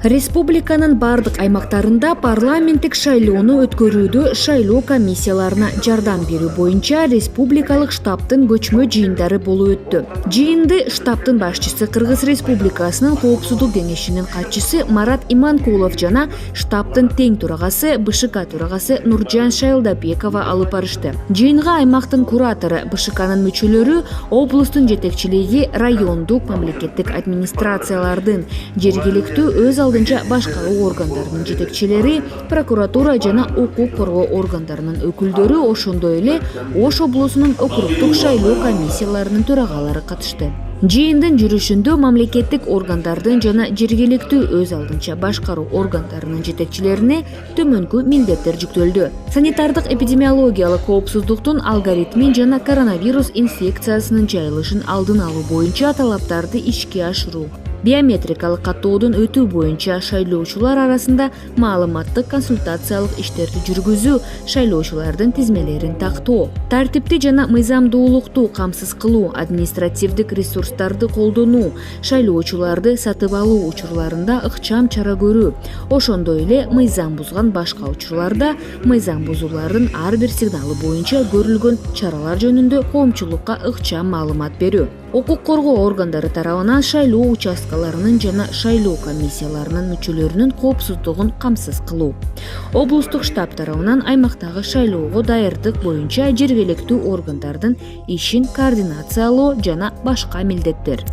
Республиканын бардык аймактарында парламенттик шайлоону өткөрүүдө шайлоо комиссияларына жардам берүү боюнча республикалык штабтын көчмө жыйындары болуп өттү. Жыйынды штабтын башчысы Кыргыз Республикасынын Коопсуздук кеңешинин катчысы Марат Иманкулов жана штабтын тең турагасы БШК турагасы Нуржан Шайлдабекова алып барышты. Жыйынга аймактын куратору, БШКнын мүчөлөрү, облустун жетекчилиги, райондук мамлекеттик администрациялардын, жергиликтүү өз алдынча башкаруу органдарынын жетекчилери, прокуратура жана укук коргоо органдарынын өкүлдөрү, ошондой эле Ош облусунун округдук шайлоо комиссияларынын төрагалары катышты. Жыйындын жүрүшүндө мамлекеттик органдардын жана жергиликтүү өз алдынча башкаруу органдарынын жетекчилерине төмөнкү милдеттер жүктөлдү. Санитардык эпидемиологиялык коопсуздуктун алгоритмин жана коронавирус инфекциясынын жайылышын алдын алуу боюнча талаптарды ишке ашыруу, биометрикалык каттоодон өтүү боюнча шайлоочулар арасында маалыматтык консультациялык иштерди жүргүзүү, шайлоочулардын тизмелерин тактоо, тартипти жана мыйзамдуулукту камсыз кылуу, административдик ресурстарды колдонуу, шайлоочуларды сатып алуу учурларында ыкчам чара көрүү, ошондой эле мыйзам бузган башка учурларда мыйзам бузуулардын ар бир сигналы боюнча көрүлгөн чаралар жөнүндө коомчулукка ыкчам маалымат берүү. Укук коргоо органдары тарабынан шайлоо участкаларынын жана шайлоо комиссияларынын мүчөлөрүнүн коопсуздугун камсыз кылуу. Облустук штаб тарабынан аймактагы шайлоого даярдык боюнча жергиликтүү органдардын ишин координациялоо жана башка милдеттер.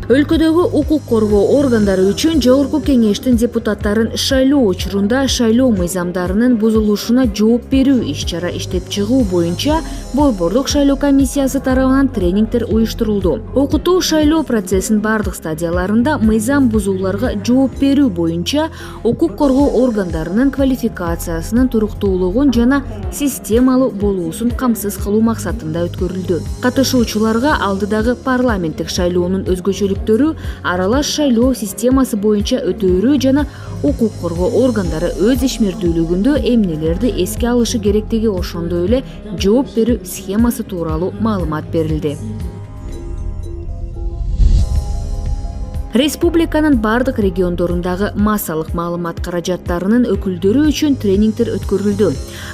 Өлкөдөгү укук коргоо органдары үчүн Жогорку кеңештин депутаттарын шайлоо учурунда шайлоо мыйзамдарынын бузулушуна жооп берүү иш-чара иштеп чыгуу боюнча Борбордук шайлоо комиссиясы тарабынан тренингдер уюштурулду. Окутуу шайлоо процессинин бардык стадияларында мыйзам бузууларга жооп берүү боюнча укук коргоо органдарынын квалификациясынын туруктуулугун жана системалуу болуусун камсыз кылуу максатында өткөрүлдү. Катышуучуларга алдыдагы парламенттик шайлоонун өзгөчөлүктөрү, аралаш шайлоо системасы боюнча өтөөрү жана укук коргоо органдары өз ишмердүүлүгүндө эмнелерди эске алышы керектиги, ошондой эле жооп берүү схемасы тууралуу маалымат берилди. Республиканын бардык региондорундагы массалык маалымат каражаттарынын өкүлдөрү үчүн тренингдер өткөрүлдү.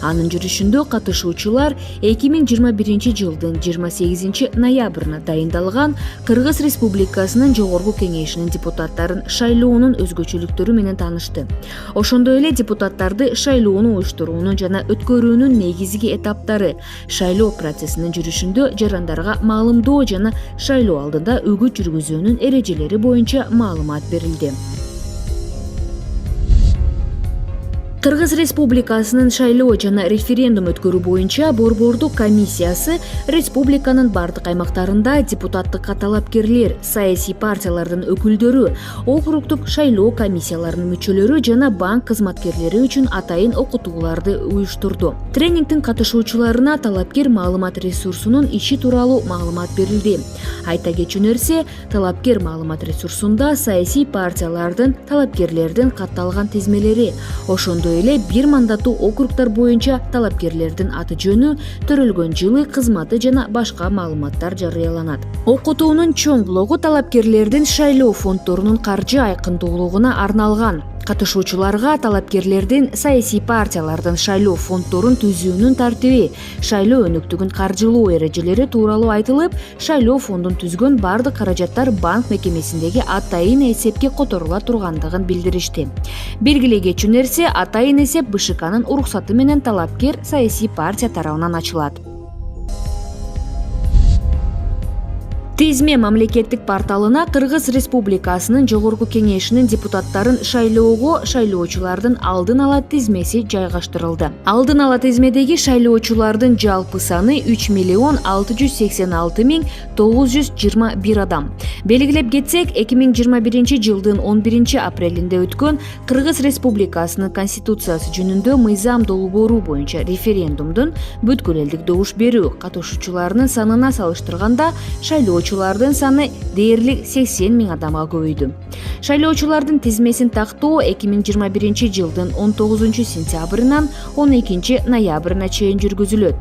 Анын жүрүшүндө катышуучулар 2021 жылдын 28 ноябрына дайындалган Кыргыз Республикасынын Жогорку кеңешинин депутаттарын шайлоонун өзгөчөлүктөрү менен таанышты. Ошондой эле депутаттарды шайлоону уюштуруунун жана өткөрүүнүн негизги этаптары, шайлоо процессинин жүрүшүндө жарандарга маалымдоо жана шайлоо алдында үгүт жүргүзүүнүн эрежелери боюнча маалымат берилди. Кыргыз Республикасынын шайлоо жана референдум өткөрүү боюнча Борбордук комиссиясы республиканын бардык аймактарында депутаттыкка талапкерлер, саясий партиялардын өкүлдөрү, округдук шайлоо комиссияларынын мүчөлөрү жана банк кызматкерлери үчүн атайын окутууларды уюштурду. Тренингдин катышуучуларына талапкер маалымат ресурсунун иши тууралуу маалымат берилди. Айта кетчү нерсе, талапкер маалымат ресурсунда саясий партиялардын талапкерлердин катталган тизмелери, ошондой эле бир мандаттуу округдар боюнча талапкерлердин аты жөнү, төрөлгөн жылы, кызматы жана башка маалыматтар жарыяланат. Окутуунун чоң блогу талапкерлердин шайлоо фонддорунун каржы айкындуулугуна арналган. Катышуучуларга талапкерлердин саясий партиялардын шайлоо фонддорун түзүүнүн тартиби, шайлоо өнүктүгүн каржылоо эрежелери тууралуу айтылып, шайлоо фондун түзгөн бардык каражаттар банк мекемесиндеги атайын эсепке которула тургандыгын билдиришти. Белгилей кетчү нерсе, атайын эсеп БШКнын уруксаты менен талапкер саясий партия тарабынан ачылат. Тизме мамлекеттик порталына Кыргыз Республикасынын Жогорку кеңешинин депутаттарын шайлоого шайлоочулардын алдын ала тизмеси жайгаштырылды. Алдын ала тизмедеги шайлоочулардын жалпы саны 3,686,921 адам. Белгилеп кетсек, 2021 жылдын 11 апрелинде өткөн Кыргыз Республикасынын Конституциясы жөнүндө мыйзам долбоору боюнча референдумдун бүткүл элдик добуш берүү катышуучуларынын санына салыштырганда шайлоочулардын саны дээрлик 80 000 адамга көбөйдү. Шайлоочулардын тизмесин тактоо 2021 жылдын 19 сентябрынан 12 ноябрына чейин жүргүзүлөт.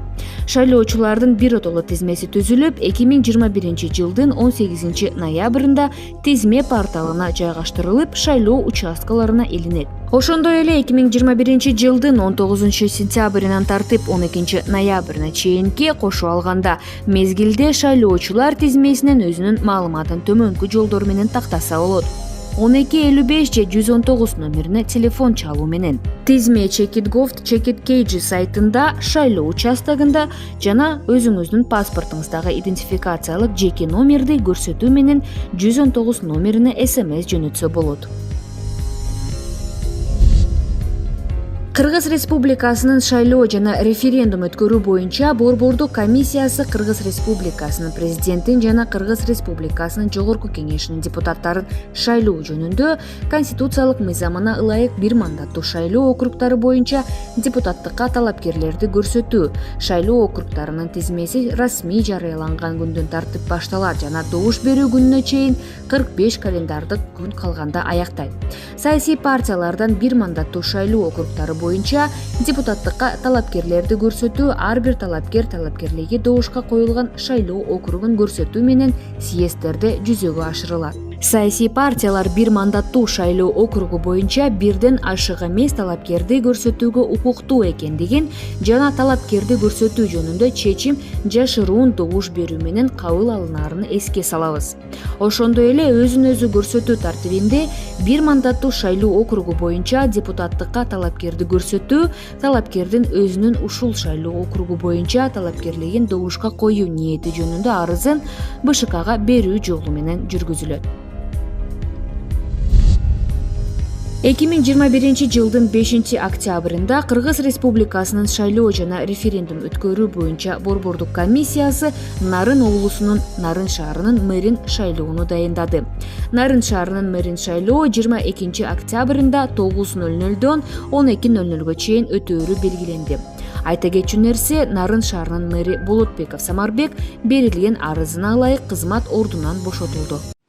Шайлоочулардын биротоло тизмеси түзүлүп, 2021-жылдын 18 ноябрында тизме порталына жайгаштырылып, шайлоо участкаларына илинет. Ошондой эле 2021-жылдын 19 сентябрынан тартып 12 ноябрына чейинки кошо алганда мезгилде шайлоочулар тизмесинен өзүнүн маалыматын төмөнкү жолдор менен тактаса болот. 1255 же 119 номерине телефон чалуу менен. Тизме Chekit.gov.kg сайтында, шайлоо участогунда жана өзүңүздүн паспортуңуздагы идентификациялык жеке номерди көрсөтүү менен 119 номерине СМС жөнөтсө болот. Кыргыз Республикасынын шайлоо жана референдум өткөрүү боюнча Борбордук комиссиясы Кыргыз Республикасынын президентин жана Кыргыз Республикасынын жогорку кеңешинин депутаттарын шайлоо жөнүндө конституциялык мыйзамына ылайык бир мандаттуу шайлоо округдары боюнча депутаттыкка талапкерлерди көрсөтүү, шайлоо округдарынын тизмеси расмий жарыяланган күндөн тартып башталат жана добуш берүү күнүнө чейин 45 календардык күн калганда аяктайт. Саясий партиялардан бир мандаттуу шайлоо округдары боюнча депутаттыкка талапкерлерди көрсөтүү ар бир талапкерлиги добушка коюлган шайлоо округун көрсөтүү менен съезддерде жүзөгө ашырылат. Саясий партиялар бир мандаттуу шайлоо округу боюнча бирден ашык эмес талапкерди көрсөтүүгө укуктуу экендигин жана талапкерди көрсөтүү жөнүндө чечим жашыруун добуш берүү менен кабыл алынаарын эске салабыз. Ошондой эле өзүн өзү көрсөтүү тартибинде бир мандаттуу шайлоо округу боюнча депутаттыкка талапкерди көрсөтүү талапкердин өзүнүн ушул шайлоо округу боюнча талапкерлигин добушка коюу ниети жөнүндө арызын БШКга берүү жолу менен жүргүзүлөт. 2021-жылдын 5 октябрында Кыргыз Республикасынын шайлоо жана референдум өткөрүү боюнча Борбордук комиссиясы Нарын облусунун Нарын шаарынын мэрин шайлоону дайындады. Нарын шаарынын мэрин шайлоо 22 октябрында 9:00дон 12:00га чейин өтөөрү белгиленди. Айта кетчү нерсе, Нарын шаарынын мэри Болотбеков Самарбек берилген арызына ылайык кызмат ордунан бошотулду.